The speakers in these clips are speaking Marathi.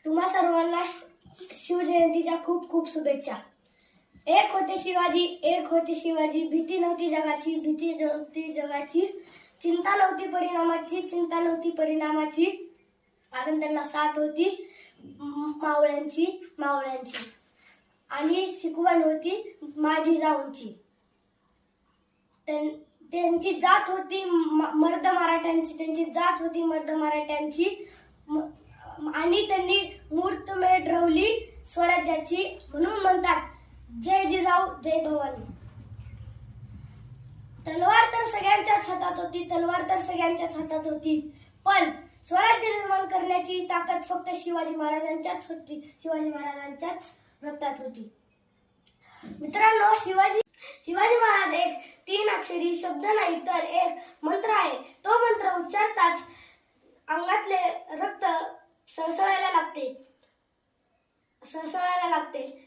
तुम्हा सर्वांना शिवजयंतीच्या खूप खूप शुभेच्छा. एक होते शिवाजी, एक होते शिवाजी. भीती नव्हती जगाची, भीती नव्हती जगाची. चिंता नव्हती परिणामाची, चिंता नव्हती परिणामाची. कारण त्यांना साथ होती मावळ्यांची, मावळ्यांची. आणि शिकवण होती माझी जाऊंची. त्यांची जात होती मर्द मराठ्यांची, त्यांची जात होती मर्द मराठ्यांची. आणि त्यांनी मुहूर्तमेढ रवली स्वराज्याची. म्हणून म्हणतात जय जिजाऊ जय भवानी. तलवार तर सगळ्यांच्याच हातात होती, तलवार तर सगळ्यांच्याच हातात होती. पण स्वराज्य निर्माण करण्याची ताकद फक्त शिवाजी महाराजांच्याच होती, शिवाजी महाराजांच्याच रक्तात होती. मित्रांनो, शिवाजी महाराज एक 3 अक्षरी शब्द नाही तर एक मंत्र आहे. तो मंत्र उच्चारताच अंगातले रक्त सळसळायला लागते.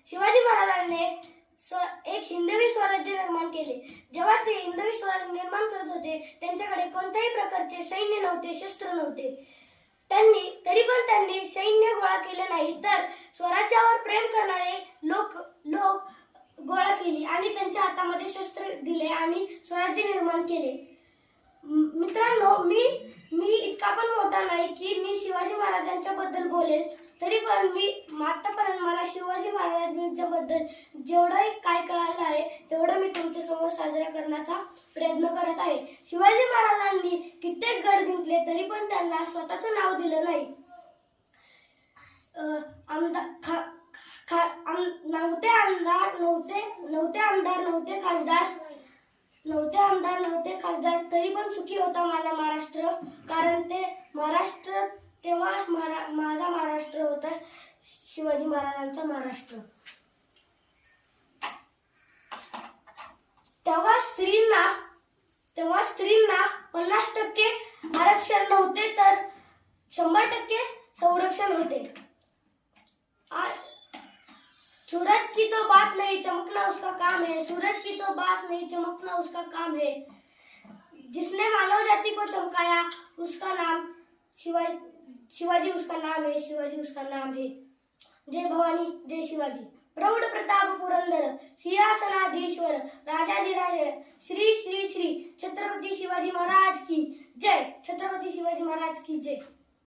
शिवाजी महाराजांनी एक हिंदवी स्वराज्य निर्माण केले. जेव्हा ते हिंदवी स्वराज्य निर्माण करत होते त्यांच्याकडे कोणत्याही प्रकारचे सैन्य नव्हते, शस्त्र नव्हते. तरी पण त्यांनी सैन्य गोळा केले नाही, तर स्वराज्यावर प्रेम करणारे लोक गोळा केली आणि त्यांच्या हातामध्ये शस्त्र दिले आणि स्वराज्य निर्माण केले. मित्रांनो, मी इतका पण मोठा नाही की मी शिवाजी महाराजांच्या बद्दल बोलेल. तरी पण मी आतापर्यंत मला शिवाजी महाराजांच्या बद्दल जेवढं काय कळालं आहे तेवढं मी तुमच्यासमोर साजरा करण्याचा प्रयत्न करत आहे. शिवाजी महाराजांनी कित्येक गड जिंकले तरी पण त्यांना स्वतःचं नाव दिलं नाही. नव्हते आमदार नव्हते खासदार तरी पण सुखी होता माझा महाराष्ट्र. कारण ते महाराष्ट्र तेव्हा माझा महाराष्ट्र होता, शिवाजी महाराजांचा महाराष्ट्र. तेव्हा स्त्रींना 50% आरक्षण नव्हते तर 100% संरक्षण होते. सूरज की तो बात नहीं चमकना उसका काम है, सूरज की तो बात नहीं चमकना उसका काम है. जिसने मानव जाति को चमकाया उसका नाम शिवाजी उसका नाम है, शिवाजी उसका नाम है. जय भवानी जय शिवाजी. प्रौढ प्रताप पुरंदर सिंहासनाधीश्वर राजाधिराज श्री श्री श्री छत्रपती शिवाजी महाराज की जय. छत्रपती शिवाजी महाराज की जय.